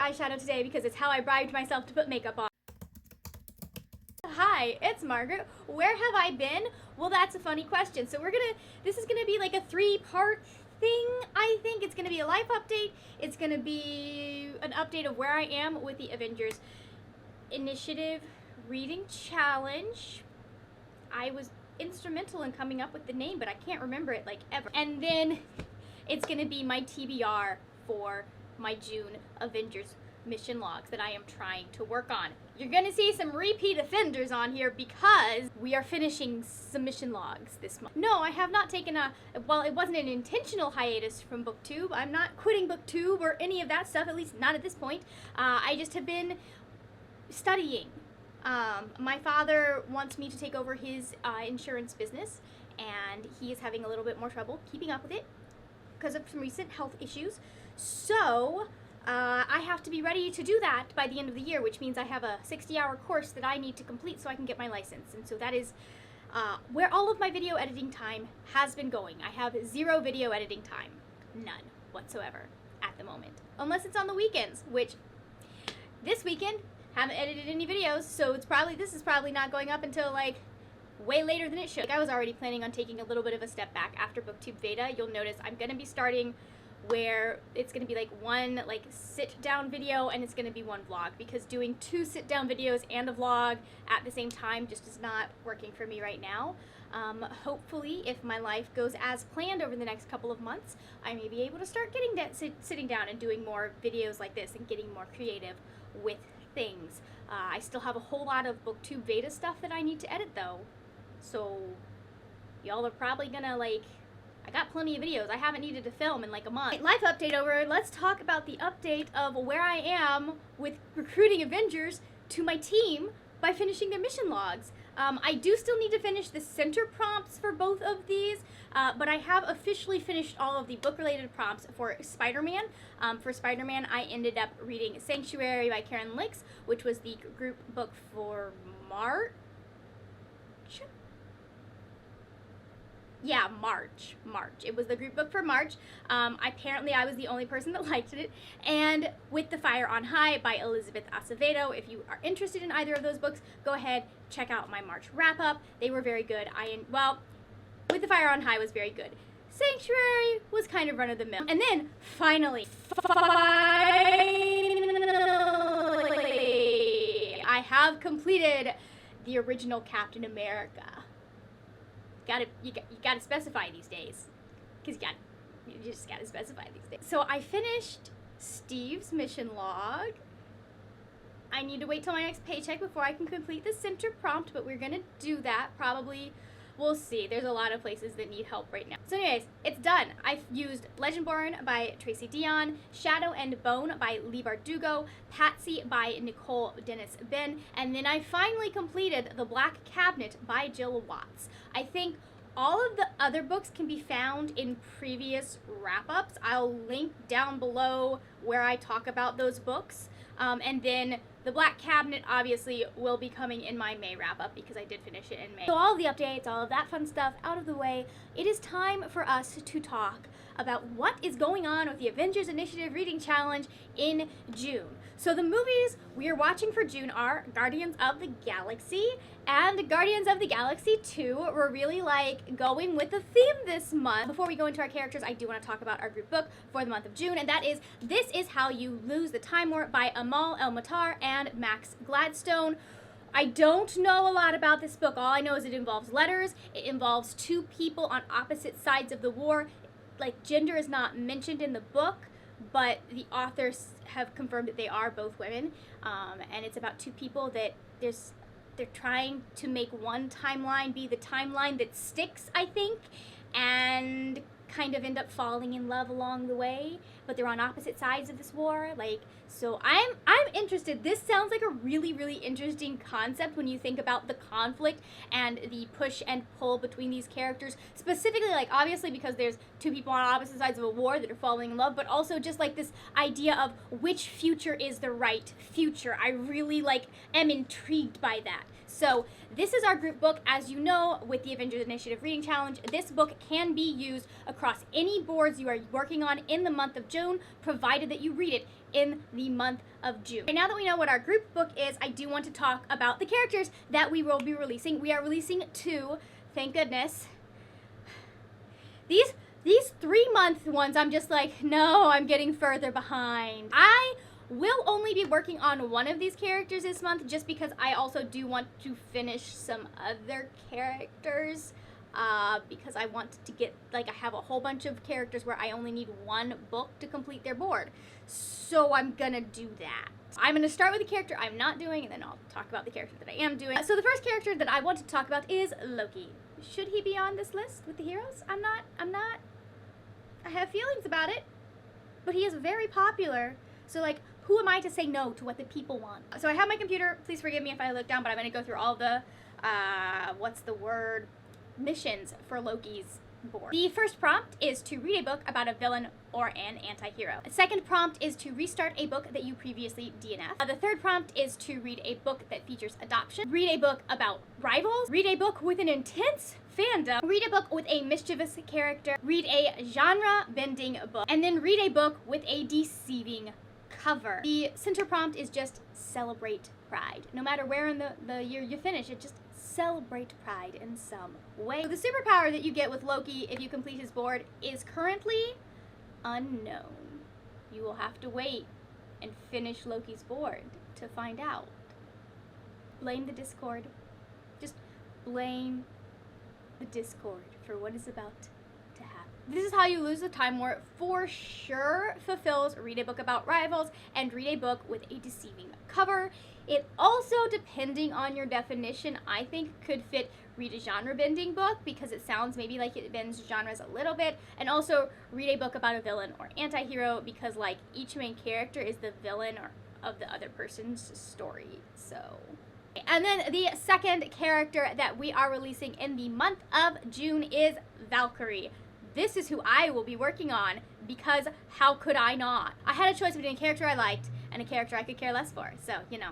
eyeshadow today because it's how I bribed myself to put makeup on. Hi, it's Margaret. Where have I been? Well, that's a funny question. So this is gonna be like a 3-part thing, I think. It's gonna be a life update. It's gonna be an update of where I am with the Avengers Initiative Reading Challenge. I was instrumental in coming up with the name, but I can't remember it like ever. And then it's gonna be my TBR for my June Avengers mission logs that I am trying to work on. You're gonna see some repeat offenders on here because we are finishing some mission logs this month. No, I have not taken well, it wasn't an intentional hiatus from BookTube. I'm not quitting BookTube or any of that stuff, at least not at this point. I just have been studying. My father wants me to take over his insurance business, and he is having a little bit more trouble keeping up with it because of some recent health issues. So I have to be ready to do that by the end of the year, which means I have a 60-hour course that I need to complete so I can get my license. And so that is where all of my video editing time has been going. I have 0 video editing time. None whatsoever at the moment. Unless it's on the weekends, which this weekend haven't edited any videos, so this is probably not going up until like way later than it should. I was already planning on taking a little bit of a step back after BookTube Beta. You'll notice I'm going to be starting where it's going to be like one sit-down video and it's going to be one vlog, because doing 2 sit-down videos and a vlog at the same time just is not working for me right now. Hopefully, if my life goes as planned over the next couple of months, I may be able to start getting sitting down and doing more videos like this and getting more creative with things. I still have a whole lot of BookTube Beta stuff that I need to edit though, so y'all are probably gonna I got plenty of videos I haven't needed to film in like a month. Life update over. Let's talk about the update of where I am with recruiting Avengers to my team by finishing their mission logs. I do still need to finish the center prompts for both of these, but I have officially finished all of the book-related prompts for Spider-Man. For Spider-Man, I ended up reading Sanctuary by Karen Licks, which was the group book for March. Yeah, March. It was the group book for March. Apparently I was the only person that liked it. And With the Fire on High by Elizabeth Acevedo. If you are interested in either of those books, go ahead, check out my March wrap-up. They were very good. With the Fire on High was very good. Sanctuary was kind of run-of-the-mill. And then, finally, I have completed the original Captain America. You gotta specify these days, because you just gotta specify these days. So I finished Steve's mission log. I need to wait till my next paycheck before I can complete the center prompt, but we're gonna do that probably. We'll see. There's a lot of places that need help right now. So anyways, it's done. I've used Legendborn by Tracy Dion, Shadow and Bone by Lee Bardugo, Patsy by Nicole Dennis Ben, and then I finally completed The Black Cabinet by Jill Watts. I think all of the other books can be found in previous wrap-ups. I'll link down below where I talk about those books. And then The Black Cabinet obviously will be coming in my May wrap-up because I did finish it in May. So all of the updates, all of that fun stuff out of the way, it is time for us to talk about what is going on with the Avengers Initiative Reading Challenge in June. So the movies we are watching for June are Guardians of the Galaxy and Guardians of the Galaxy 2. We're really going with the theme this month. Before we go into our characters, I do want to talk about our group book for the month of June, and that is This Is How You Lose the Time Warp by Amal El-Matar and Max Gladstone. I don't know a lot about this book. All I know is it involves letters. It involves 2 people on opposite sides of the war. Gender is not mentioned in the book, but the authors have confirmed that they are both women, and it's about 2 people that they're trying to make one timeline be the timeline that sticks, I think, and kind of end up falling in love along the way, but they're on opposite sides of this war. So I'm interested. This sounds like a really, really interesting concept when you think about the conflict and the push and pull between these characters, specifically obviously because there's 2 people on opposite sides of a war that are falling in love, but also just this idea of which future is the right future. I really am intrigued by that. So this is our group book. As you know, with the Avengers Initiative Reading Challenge, this book can be used across any boards you are working on in the month of June, provided that you read it in the month of June. Okay, now that we know what our group book is, I do want to talk about the characters that we will be releasing. We are releasing 2, thank goodness. These 3-month ones, I'm just like, no, I'm getting further behind. I will only be working on one of these characters this month just because I also do want to finish some other characters. Because I want to get, like, I have a whole bunch of characters where I only need 1 book to complete their board. So I'm gonna do that. I'm gonna start with the character I'm not doing, and then I'll talk about the character that I am doing. So the first character that I want to talk about is Loki. Should he be on this list with the heroes? I'm not. I have feelings about it, but he is very popular. So, like, who am I to say no to what the people want? So I have my computer. Please forgive me if I look down, but I'm gonna go through all the, missions for Loki's board. The first prompt is to read a book about a villain or an anti-hero. The second prompt is to restart a book that you previously DNF'd. The third prompt is to read a book that features adoption. Read a book about rivals. Read a book with an intense fandom. Read a book with a mischievous character. Read a genre-bending book. And then read a book with a deceiving cover. The center prompt is just celebrate pride. No matter where in the year you finish, it just celebrate pride in some way. So the superpower that you get with Loki if you complete his board is currently unknown. You will have to wait and finish Loki's board to find out. Blame the Discord. Just blame the Discord for what is about to happen. This is how you lose the Time War for sure fulfills read a book about rivals and read a book with a deceiving cover. It also, depending on your definition, I think could fit read a genre bending book because it sounds maybe like it bends genres a little bit, and also read a book about a villain or anti-hero because, like, each main character is the villain or of the other person's story. So, and then the second character that we are releasing in the month of June is Valkyrie. This is who I will be working on because how could I not? I had a choice between a character I liked and a character I could care less for. So, you know,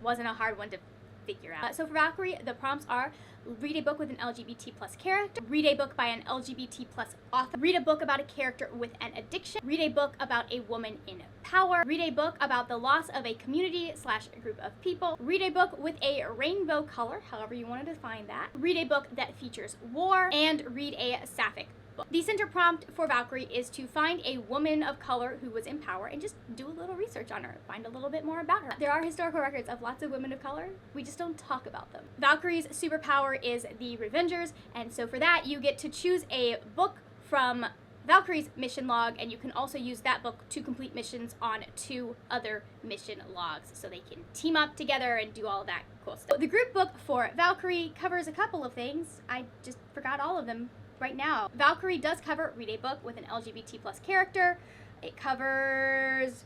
wasn't a hard one to figure out. So for Valkyrie, the prompts are read a book with an LGBT plus character, read a book by an LGBT plus author, read a book about a character with an addiction, read a book about a woman in power, read a book about the loss of a community / group of people, read a book with a rainbow color, however you want to define that, read a book that features war, and read a sapphic book. The center prompt for Valkyrie is to find a woman of color who was in power and just do a little research on her, find a little bit more about her. There are historical records of lots of women of color, we just don't talk about them. Valkyrie's superpower is the Avengers, and so for that you get to choose a book from Valkyrie's mission log, and you can also use that book to complete missions on 2 other mission logs, so they can team up together and do all that cool stuff. The group book for Valkyrie covers a couple of things. I just forgot all of them right now. Valkyrie does cover read a book with an LGBT plus character. It covers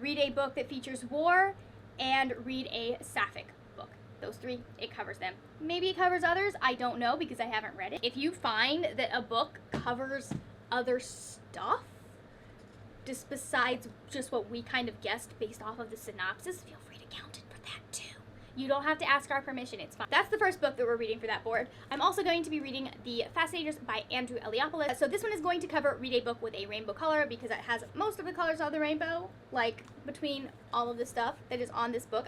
read a book that features war and read a sapphic book. Those 3, it covers them. Maybe it covers others, I don't know because I haven't read it. If you find that a book covers other stuff just besides just what we kind of guessed based off of the synopsis, feel free to count it for that too. You don't have to ask our permission, it's fine. That's the first book that we're reading for that board. I'm also going to be reading The Fascinators by Andrew Eliopoulos. So this one is going to cover read a book with a rainbow color because it has most of the colors of the rainbow, like between all of the stuff that is on this book.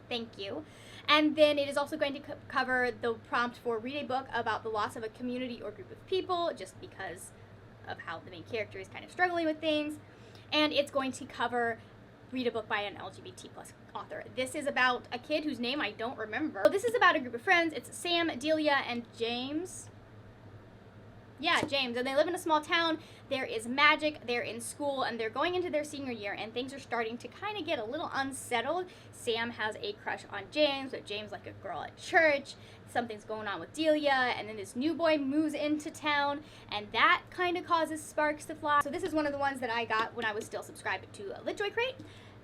Thank you. And then it is also going to cover the prompt for read a book about the loss of a community or group of people, just because of how the main character is kind of struggling with things. And it's going to cover read a book by an LGBT plus author. This is about a kid whose name I don't remember. So this is about a group of friends. It's Sam, Delia, and James. Yeah, James. And they live in a small town. There is magic. They're in school, and they're going into their senior year, and things are starting to kind of get a little unsettled. Sam has a crush on James, but James like a girl at church. Something's going on with Delia, and then this new boy moves into town, and that kind of causes sparks to fly. So this is one of the ones that I got when I was still subscribed to LitJoy Crate,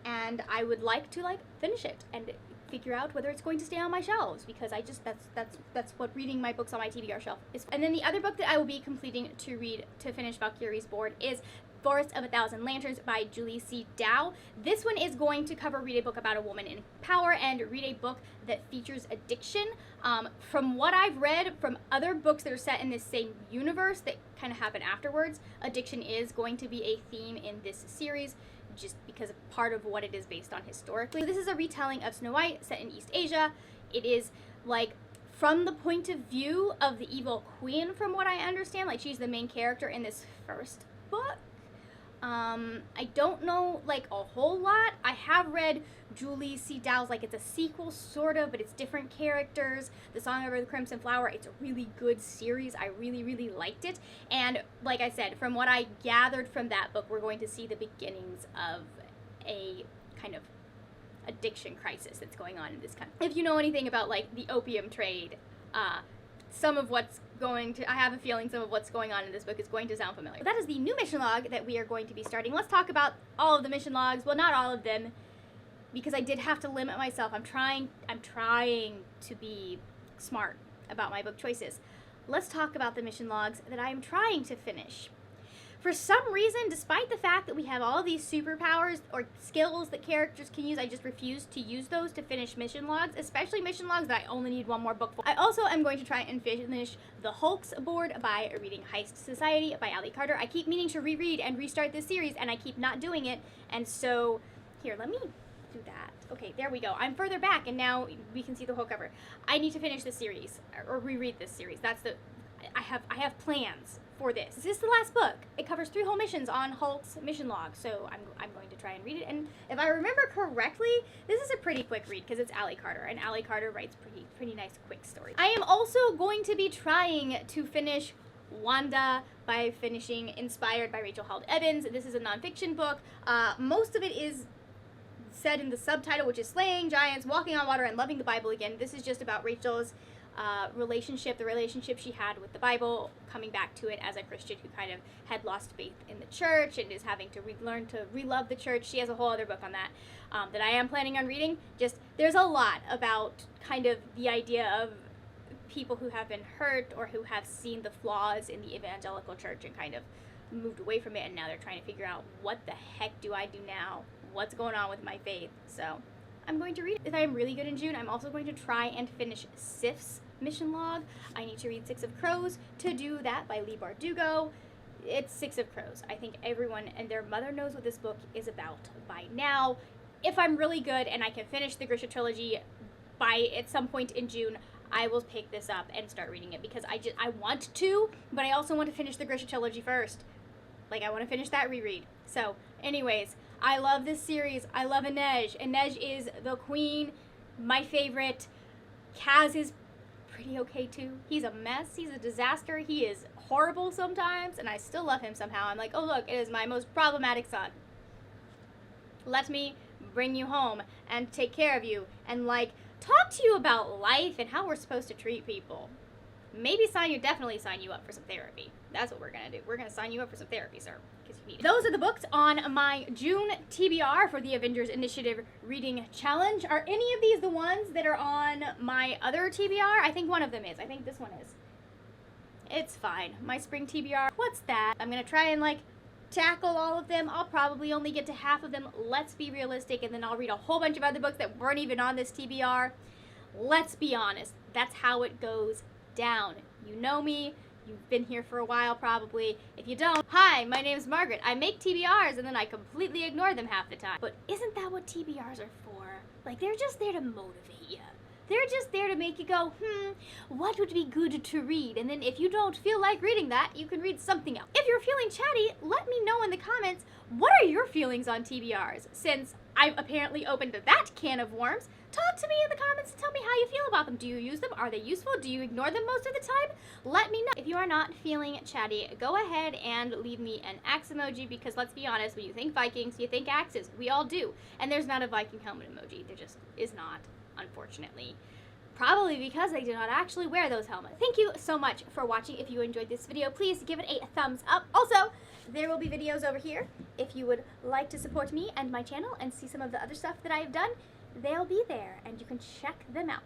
and I would like to finish it and figure out whether it's going to stay on my shelves, because I just that's what reading my books on my TBR shelf is. And then the other book that I will be completing to finish Valkyrie's board is Forest of a Thousand Lanterns by Julie C. Dow. This one is going to cover read a book about a woman in power and read a book that features addiction. From what I've read from other books that are set in this same universe that kind of happen afterwards, addiction is going to be a theme in this series. just because of part of what it is based on historically. This is a retelling of Snow White set in East Asia. It is like from the point of view of the evil queen, from what I understand. Like, she's the main character in this first book. I don't know, like, a whole lot. I have read Julie C. Dow's, like, it's a sequel, sort of, but it's different characters. The Song of the Crimson Flower, it's a really good series. I really, really liked it. And, like I said, from what I gathered from that book, we're going to see the beginnings of a kind of addiction crisis that's going on in this country. If you know anything about, like, the opium trade, some of what's going to, I have a feeling some of what's going on in this book is going to sound familiar. That is the new mission log that we are going to be starting. Let's talk about all of the mission logs. Well, not all of them, because I did have to limit myself. I'm trying to be smart about my book choices. Let's talk about the mission logs that I'm trying to finish. For some reason, despite the fact that we have all these superpowers or skills that characters can use, I just refuse to use those to finish mission logs, especially mission logs that I only need one more book for. I also am going to try and finish The Hulk's Board by reading Heist Society by Ali Carter. I keep meaning to reread and restart this series, and I keep not doing it, and so, here, let me do that. Okay, there we go. I'm further back, and now we can see the whole cover. I need to finish this series, or reread this series. That's the, I have plans for this. This is the last book. It covers 3 whole missions on Hulk's mission log, so I'm going to try and read it. And if I remember correctly, this is a pretty quick read because it's Ali Carter, and Ali Carter writes pretty nice quick stories. I am also going to be trying to finish Wanda by finishing Inspired by Rachel Held Evans. This is a nonfiction book. Most of it is said in the subtitle, which is Slaying Giants, Walking on Water, and Loving the Bible Again. This is just about Rachel's relationship, the relationship she had with the Bible, coming back to it as a Christian who kind of had lost faith in the church and is having to learn to re-love the church. She has a whole other book on that that I am planning on reading. Just, there's a lot about kind of the idea of people who have been hurt or who have seen the flaws in the evangelical church and kind of moved away from it, and now they're trying to figure out, what the heck do I do now? What's going on with my faith? So I'm going to read it. If I am really good in June, I'm also going to try and finish Sif's mission log. I need to read Six of Crows to do that by Leigh Bardugo. It's Six of Crows. I think everyone and their mother knows what this book is about by now. If I'm really good and I can finish the Grisha trilogy at some point in June, I will pick this up and start reading it, because I want to, but I also want to finish the Grisha trilogy first. Like, I want to finish that reread. So, anyways, I love this series. I love Inej. Inej is the queen, my favorite. Kaz is pretty okay too. He's a mess. He's a disaster. He is horrible sometimes, and I still love him somehow. I'm like, oh look, it is my most problematic son. Let me bring you home and take care of you and, like, talk to you about life and how we're supposed to treat people. Maybe definitely sign you up for some therapy. That's what we're gonna do. We're gonna sign you up for some therapy, sir, because you need it. Those are the books on my June TBR for the Avengers Initiative Reading Challenge. Are any of these the ones that are on my other TBR? I think one of them is. I think this one is. It's fine. My spring TBR. What's that? I'm gonna try and, like, tackle all of them. I'll probably only get to half of them. Let's be realistic, and then I'll read a whole bunch of other books that weren't even on this TBR. Let's be honest. That's how it goes down. You know me. You've been here for a while, probably. If you don't, hi, my name's Margaret. I make TBRs and then I completely ignore them half the time. But isn't that what TBRs are for? Like, they're just there to motivate you. They're just there to make you go, what would be good to read? And then if you don't feel like reading that, you can read something else. If you're feeling chatty, let me know in the comments, what are your feelings on TBRs? Since I've apparently opened that can of worms, talk to me in the comments and tell me how you feel about them. Do you use them? Are they useful? Do you ignore them most of the time? Let me know. If you are not feeling chatty, go ahead and leave me an axe emoji, because let's be honest, when you think Vikings, you think axes. We all do. And there's not a Viking helmet emoji. There just is not, unfortunately. Probably because they do not actually wear those helmets. Thank you so much for watching. If you enjoyed this video, please give it a thumbs up. Also, there will be videos over here. If you would like to support me and my channel and see some of the other stuff that I have done, they'll be there and you can check them out.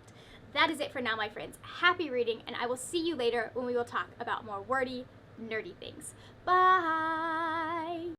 That is it for now, my friends. Happy reading, and I will see you later when we will talk about more wordy, nerdy things. Bye!